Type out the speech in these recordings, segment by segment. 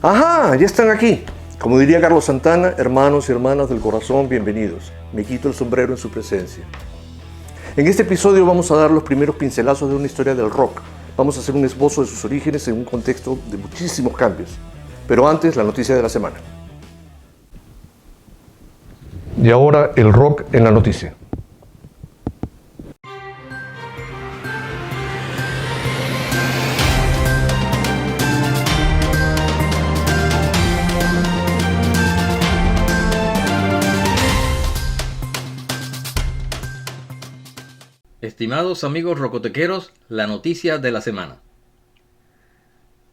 Ajá, ya están aquí. Como diría Carlos Santana, hermanos y hermanas del corazón, bienvenidos. Me quito el sombrero en su presencia. En este episodio vamos a dar los primeros pincelazos de una historia del rock. Vamos a hacer un esbozo de sus orígenes en un contexto de muchísimos cambios. Pero antes, la noticia de la semana. Y ahora, el rock en la noticia. Estimados amigos rocotequeros, la noticia de la semana.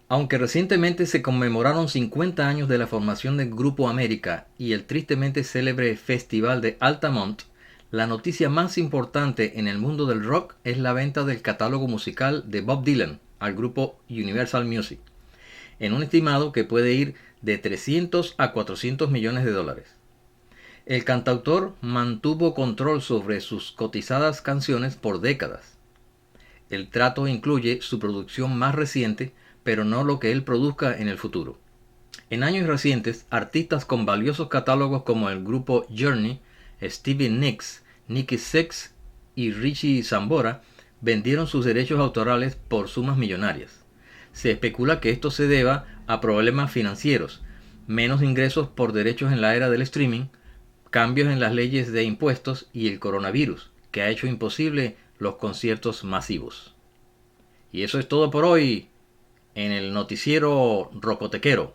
Aunque recientemente se conmemoraron 50 años de la formación del Grupo América y el tristemente célebre Festival de Altamont, la noticia más importante en el mundo del rock es la venta del catálogo musical de Bob Dylan al grupo Universal Music, en un estimado que puede ir de 300 a 400 millones de dólares. El cantautor mantuvo control sobre sus cotizadas canciones por décadas. El trato incluye su producción más reciente, pero no lo que él produzca en el futuro. En años recientes, artistas con valiosos catálogos como el grupo Journey, Stevie Nicks, Nikki Sixx y Richie Sambora vendieron sus derechos autorales por sumas millonarias. Se especula que esto se deba a problemas financieros, menos ingresos por derechos en la era del streaming, cambios en las leyes de impuestos y el coronavirus, que ha hecho imposible los conciertos masivos. Y eso es todo por hoy en el noticiero rocotequero.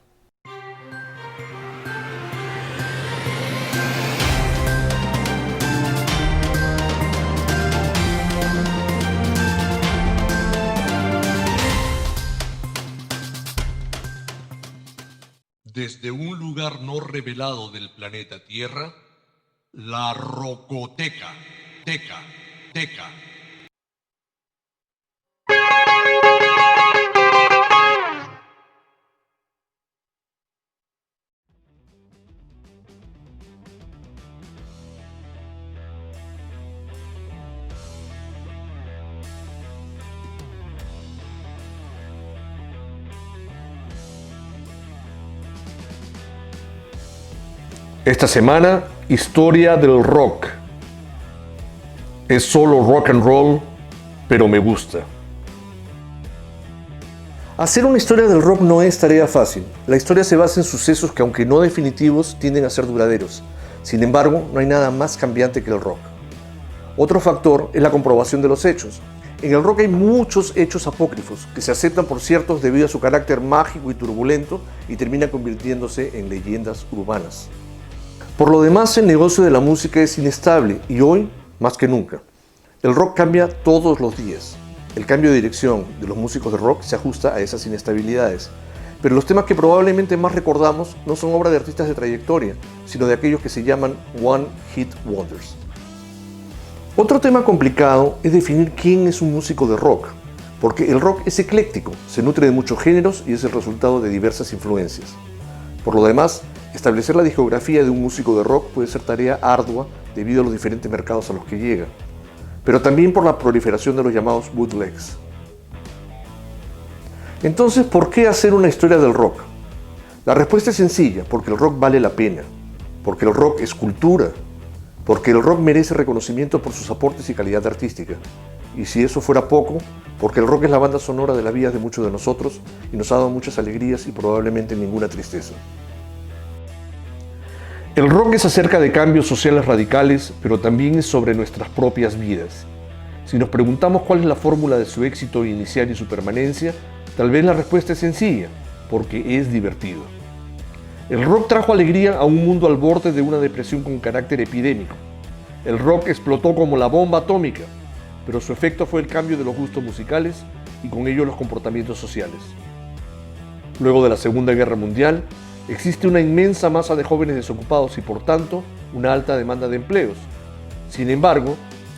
Desde un lugar no revelado del planeta Tierra, la Rocoteca. Teca. Esta semana, historia del rock. Es solo rock and roll, pero me gusta. Hacer una historia del rock no es tarea fácil. La historia se basa en sucesos que, aunque no definitivos, tienden a ser duraderos. Sin embargo, no hay nada más cambiante que el rock. Otro factor es la comprobación de los hechos. En el rock hay muchos hechos apócrifos que se aceptan por ciertos debido a su carácter mágico y turbulento y terminan convirtiéndose en leyendas urbanas. Por lo demás, el negocio de la música es inestable y hoy, más que nunca. El rock cambia todos los días. El cambio de dirección de los músicos de rock se ajusta a esas inestabilidades. Pero los temas que probablemente más recordamos no son obra de artistas de trayectoria, sino de aquellos que se llaman One Hit Wonders. Otro tema complicado es definir quién es un músico de rock, porque el rock es ecléctico, se nutre de muchos géneros y es el resultado de diversas influencias. Por lo demás, establecer la discografía de un músico de rock puede ser tarea ardua debido a los diferentes mercados a los que llega, pero también por la proliferación de los llamados bootlegs. Entonces, ¿por qué hacer una historia del rock? La respuesta es sencilla: porque el rock vale la pena, porque el rock es cultura, porque el rock merece reconocimiento por sus aportes y calidad artística. Y si eso fuera poco, porque el rock es la banda sonora de las vidas de muchos de nosotros y nos ha dado muchas alegrías y probablemente ninguna tristeza. El rock es acerca de cambios sociales radicales, pero también es sobre nuestras propias vidas. Si nos preguntamos cuál es la fórmula de su éxito inicial y su permanencia, tal vez la respuesta es sencilla: porque es divertido. El rock trajo alegría a un mundo al borde de una depresión con carácter epidémico. El rock explotó como la bomba atómica, pero su efecto fue el cambio de los gustos musicales y con ello los comportamientos sociales. Luego de la Segunda Guerra Mundial, existe una inmensa masa de jóvenes desocupados y, por tanto, una alta demanda de empleos. Sin embargo,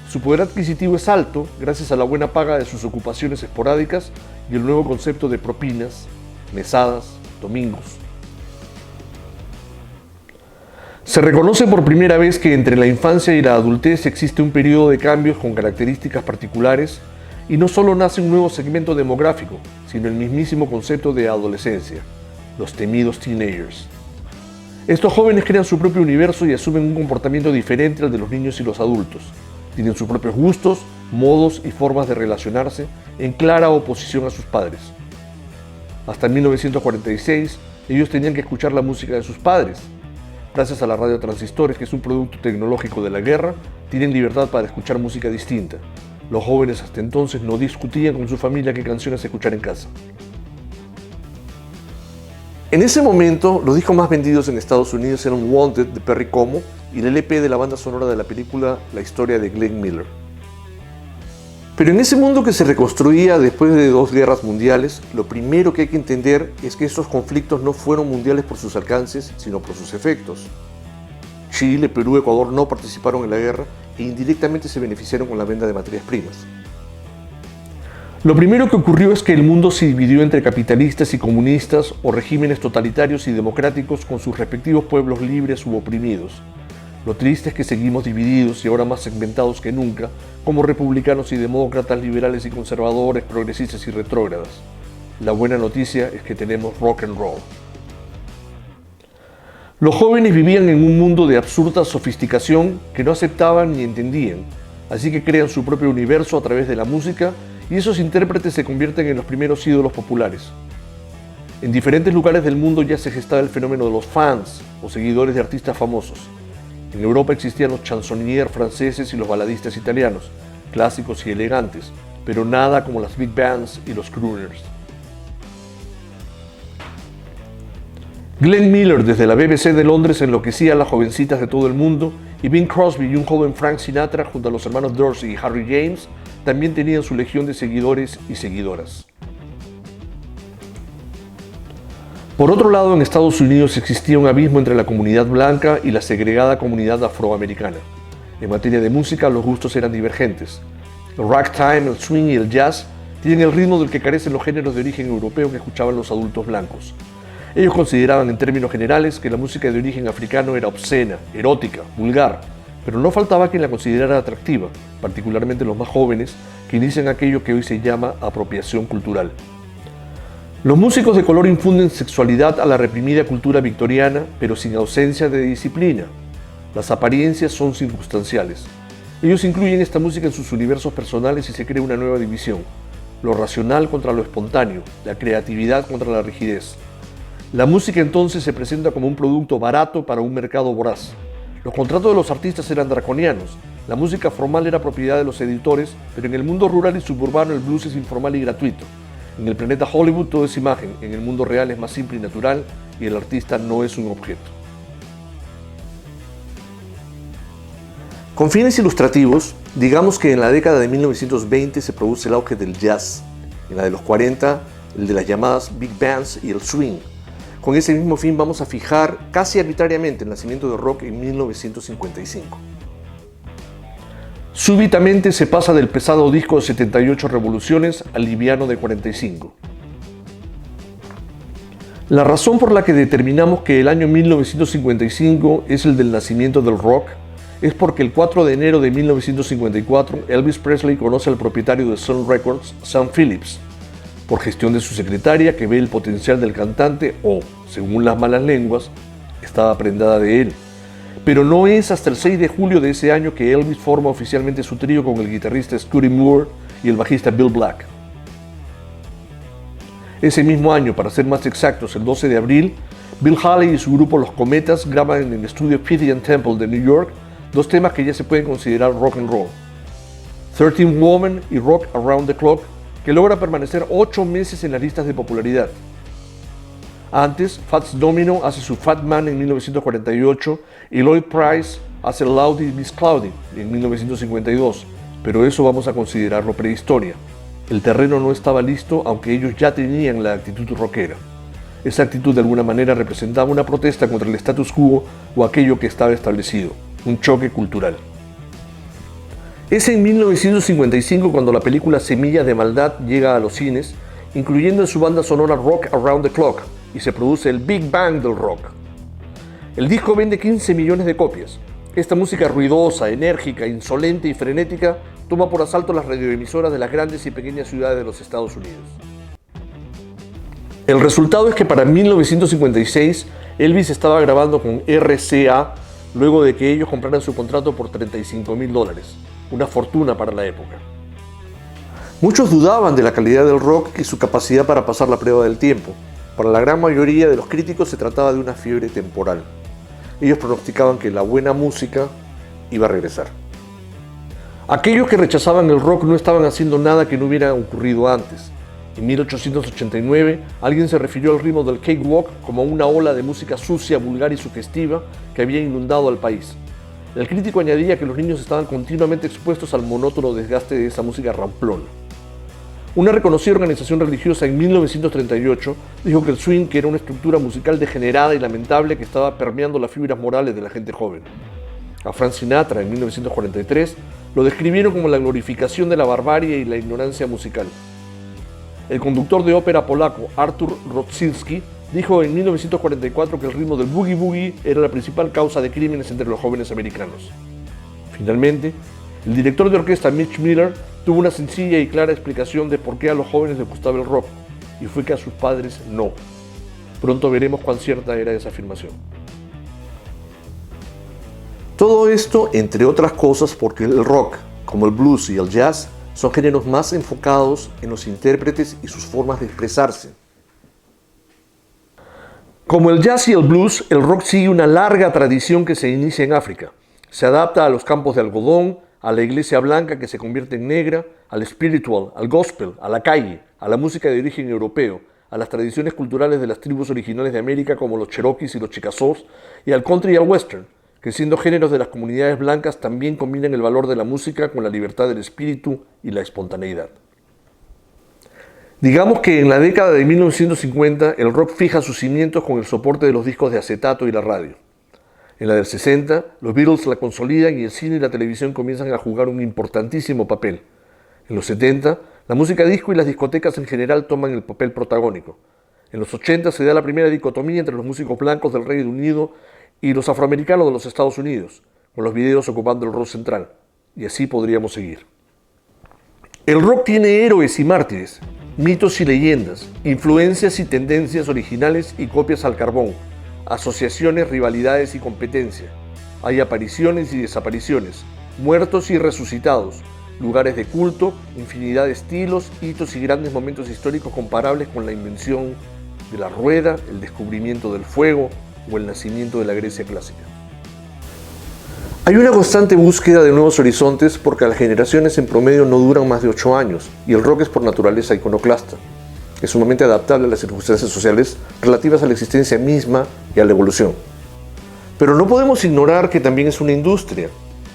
su poder adquisitivo es alto gracias a la buena paga de sus ocupaciones esporádicas y el nuevo concepto de propinas, mesadas, domingos. Se reconoce por primera vez que entre la infancia y la adultez existe un periodo de cambios con características particulares y no solo nace un nuevo segmento demográfico, sino el mismísimo concepto de adolescencia. los temidos teenagers. Estos jóvenes crean su propio universo y asumen un comportamiento diferente al de los niños y los adultos. Tienen sus propios gustos, modos y formas de relacionarse en clara oposición a sus padres. Hasta 1946, ellos tenían que escuchar la música de sus padres. Gracias a la radio transistores, que es un producto tecnológico de la guerra, tienen libertad para escuchar música distinta. Los jóvenes hasta entonces no discutían con su familia qué canciones escuchar en casa. En ese momento, los discos más vendidos en Estados Unidos eran Wanted de Perry Como y el LP de la banda sonora de la película La historia de Glenn Miller. Pero en ese mundo que se reconstruía después de 2 guerras mundiales, lo primero que hay que entender es que estos conflictos no fueron mundiales por sus alcances, sino por sus efectos. Chile, Perú y Ecuador no participaron en la guerra e indirectamente se beneficiaron con la venta de materias primas. Lo primero que ocurrió es que el mundo se dividió entre capitalistas y comunistas o regímenes totalitarios y democráticos con sus respectivos pueblos libres u oprimidos. Lo triste es que seguimos divididos y ahora más segmentados que nunca, como republicanos y demócratas, liberales y conservadores, progresistas y retrógradas. La buena noticia es que tenemos rock and roll. Los jóvenes vivían en un mundo de absurda sofisticación que no aceptaban ni entendían, así que crean su propio universo a través de la música y esos intérpretes se convierten en los primeros ídolos populares. En diferentes lugares del mundo ya se gestaba el fenómeno de los fans o seguidores de artistas famosos. En Europa existían los chansonniers franceses y los baladistas italianos, clásicos y elegantes, pero nada como las big bands y los crooners. Glenn Miller desde la BBC de Londres enloquecía a las jovencitas de todo el mundo y Bing Crosby y un joven Frank Sinatra junto a los hermanos Dorsey y Harry James también tenían su legión de seguidores y seguidoras. Por otro lado, en Estados Unidos existía un abismo entre la comunidad blanca y la segregada comunidad afroamericana. En materia de música, los gustos eran divergentes. El ragtime, el swing y el jazz tienen el ritmo del que carecen los géneros de origen europeo que escuchaban los adultos blancos. Ellos consideraban en términos generales que la música de origen africano era obscena, erótica, vulgar, pero no faltaba quien la considerara atractiva, particularmente los más jóvenes, que inician aquello que hoy se llama apropiación cultural. Los músicos de color infunden sexualidad a la reprimida cultura victoriana, pero sin ausencia de disciplina. Las apariencias son circunstanciales. Ellos incluyen esta música en sus universos personales y se crea una nueva división: lo racional contra lo espontáneo, la creatividad contra la rigidez. La música entonces se presenta como un producto barato para un mercado voraz. Los contratos de los artistas eran draconianos. La música formal era propiedad de los editores, pero en el mundo rural y suburbano el blues es informal y gratuito. En el planeta Hollywood todo es imagen, en el mundo real es más simple y natural y el artista no es un objeto. Con fines ilustrativos, digamos que en la década de 1920 se produce el auge del jazz, en la de los 40 el de las llamadas big bands y el swing. Con ese mismo fin vamos a fijar casi arbitrariamente el nacimiento del rock en 1955. Súbitamente se pasa del pesado disco de 78 revoluciones al liviano de 45. La razón por la que determinamos que el año 1955 es el del nacimiento del rock es porque el 4 de enero de 1954 Elvis Presley conoce al propietario de Sun Records, Sam Phillips, por gestión de su secretaria, que ve el potencial del cantante o, según las malas lenguas, estaba prendada de él. Pero no es hasta el 6 de julio de ese año que Elvis forma oficialmente su trío con el guitarrista Scotty Moore y el bajista Bill Black. Ese mismo año, para ser más exactos, el 12 de abril, Bill Haley y su grupo Los Cometas graban en el estudio Pythian Temple de New York 2 temas que ya se pueden considerar rock and roll: 13 Woman y Rock Around the Clock, que logra permanecer 8 meses en las listas de popularidad. Antes, Fats Domino hace su Fat Man en 1948 y Lloyd Price hace Loudy Miss Cloudy en 1952, pero eso vamos a considerarlo prehistoria. El terreno no estaba listo, aunque ellos ya tenían la actitud rockera. Esa actitud de alguna manera representaba una protesta contra el status quo o aquello que estaba establecido, un choque cultural. Es en 1955 cuando la película Semillas de Maldad llega a los cines, incluyendo en su banda sonora Rock Around the Clock, y se produce el Big Bang del rock. El disco vende 15 millones de copias. Esta música ruidosa, enérgica, insolente y frenética toma por asalto las radioemisoras de las grandes y pequeñas ciudades de los Estados Unidos. El resultado es que para 1956 Elvis estaba grabando con RCA luego de que ellos compraran su contrato por $35,000, una fortuna para la época. Muchos dudaban de la calidad del rock y su capacidad para pasar la prueba del tiempo. Para la gran mayoría de los críticos se trataba de una fiebre temporal. Ellos pronosticaban que la buena música iba a regresar. Aquellos que rechazaban el rock no estaban haciendo nada que no hubiera ocurrido antes. En 1889, alguien se refirió al ritmo del cakewalk como una ola de música sucia, vulgar y sugestiva que había inundado al país. El crítico añadía que los niños estaban continuamente expuestos al monótono desgaste de esa música ramplona. Una reconocida organización religiosa en 1938 dijo que el swing era una estructura musical degenerada y lamentable que estaba permeando las fibras morales de la gente joven. A Frank Sinatra, en 1943, lo describieron como la glorificación de la barbarie y la ignorancia musical. El conductor de ópera polaco Artur Roszyński dijo en 1944 que el ritmo del boogie boogie era la principal causa de crímenes entre los jóvenes americanos. Finalmente, el director de orquesta Mitch Miller tuvo una sencilla y clara explicación de por qué a los jóvenes les gustaba el rock, y fue que a sus padres no. Pronto veremos cuán cierta era esa afirmación. Todo esto, entre otras cosas, porque el rock, como el blues y el jazz, son géneros más enfocados en los intérpretes y sus formas de expresarse. Como el jazz y el blues, el rock sigue una larga tradición que se inicia en África. Se adapta a los campos de algodón, a la iglesia blanca que se convierte en negra, al spiritual, al gospel, a la calle, a la música de origen europeo, a las tradiciones culturales de las tribus originales de América como los Cherokees y los Chickasaws, y al country y al western, que siendo géneros de las comunidades blancas también combinan el valor de la música con la libertad del espíritu y la espontaneidad. Digamos que en la década de 1950 el rock fija sus cimientos con el soporte de los discos de acetato y la radio. En la del 60, los Beatles la consolidan y el cine y la televisión comienzan a jugar un importantísimo papel. En los 70, la música disco y las discotecas en general toman el papel protagónico. En los 80 se da la primera dicotomía entre los músicos blancos del Reino Unido y los afroamericanos de los Estados Unidos, con los videos ocupando el rol central. Y así podríamos seguir. El rock tiene héroes y mártires, mitos y leyendas, influencias y tendencias originales y copias al carbón, asociaciones, rivalidades y competencia. Hay apariciones y desapariciones, muertos y resucitados, lugares de culto, infinidad de estilos, hitos y grandes momentos históricos comparables con la invención de la rueda, el descubrimiento del fuego o el nacimiento de la Grecia clásica. Hay una constante búsqueda de nuevos horizontes porque las generaciones en promedio no duran más de 8 años y el rock es por naturaleza iconoclasta. Es sumamente adaptable a las circunstancias sociales relativas a la existencia misma y a la evolución. Pero no podemos ignorar que también es una industria,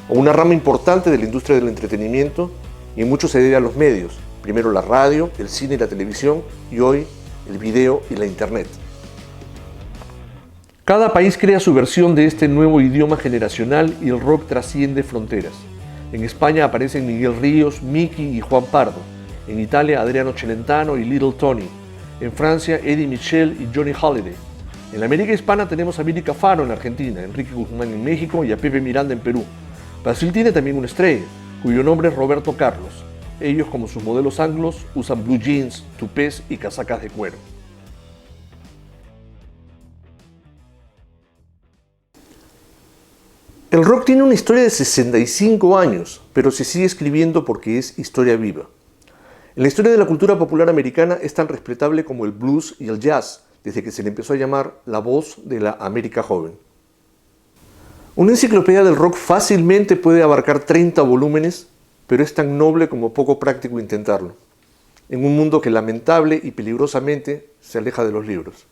o una rama importante de la industria del entretenimiento, y mucho se debe a los medios, primero la radio, el cine y la televisión, y hoy el video y la internet. Cada país crea su versión de este nuevo idioma generacional y el rock trasciende fronteras. En España aparecen Miguel Ríos, Miki y Juan Pardo. En Italia, Adriano Celentano y Little Tony. En Francia, Eddie Mitchell y Johnny Holiday. En la América Hispana tenemos a Billy Cafaro en Argentina, Enrique Guzmán en México y a Pepe Miranda en Perú. Brasil tiene también una estrella, cuyo nombre es Roberto Carlos. Ellos, como sus modelos anglos, usan blue jeans, tupés y casacas de cuero. El rock tiene una historia de 65 años, pero se sigue escribiendo porque es historia viva. En la historia de la cultura popular americana es tan respetable como el blues y el jazz, desde que se le empezó a llamar la voz de la América joven. Una enciclopedia del rock fácilmente puede abarcar 30 volúmenes, pero es tan noble como poco práctico intentarlo, en un mundo que lamentable y peligrosamente se aleja de los libros.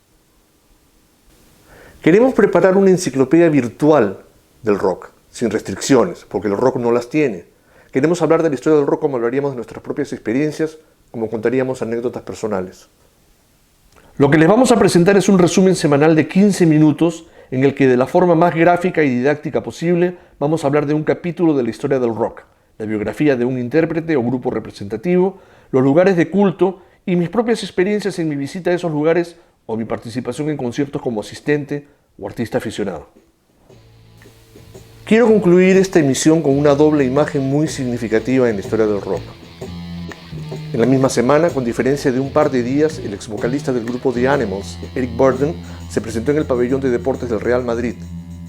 Queremos preparar una enciclopedia virtual del rock, sin restricciones, porque el rock no las tiene. Queremos hablar de la historia del rock como hablaríamos de nuestras propias experiencias, como contaríamos anécdotas personales. Lo que les vamos a presentar es un resumen semanal de 15 minutos en el que de la forma más gráfica y didáctica posible vamos a hablar de un capítulo de la historia del rock, la biografía de un intérprete o grupo representativo, los lugares de culto y mis propias experiencias en mi visita a esos lugares o mi participación en conciertos como asistente o artista aficionado. Quiero concluir esta emisión con una doble imagen muy significativa en la historia del rock. En la misma semana, con diferencia de un par de días, el ex vocalista del grupo The Animals, Eric Burdon, se presentó en el pabellón de deportes del Real Madrid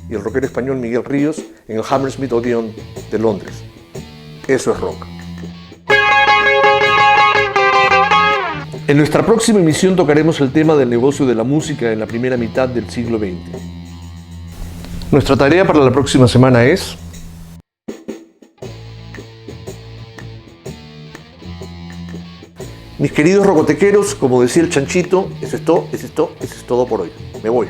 y el rockero español Miguel Ríos en el Hammersmith Odeon de Londres. Eso es rock. En nuestra próxima emisión tocaremos el tema del negocio de la música en la primera mitad del siglo XX. Nuestra tarea para la próxima semana es: mis queridos rocotequeros, como decía el chanchito, eso es todo por hoy. Me voy.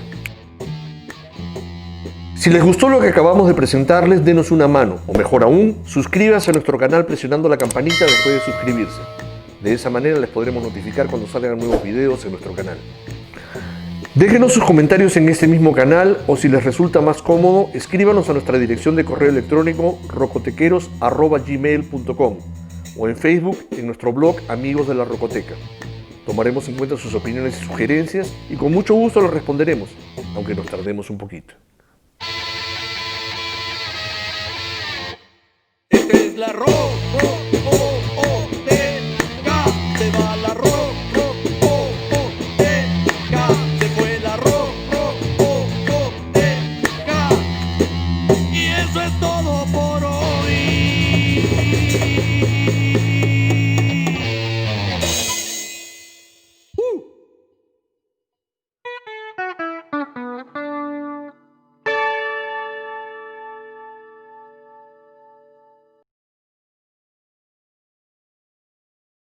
Si les gustó lo que acabamos de presentarles, denos una mano, o mejor aún, suscríbanse a nuestro canal presionando la campanita después de suscribirse. De esa manera les podremos notificar cuando salgan nuevos videos en nuestro canal. Déjenos sus comentarios en este mismo canal, o si les resulta más cómodo, escríbanos a nuestra dirección de correo electrónico rocotequeros@gmail.com o en Facebook en nuestro blog Amigos de la Rocoteca. Tomaremos en cuenta sus opiniones y sugerencias y con mucho gusto los responderemos, aunque nos tardemos un poquito. Esta es la rocoteca.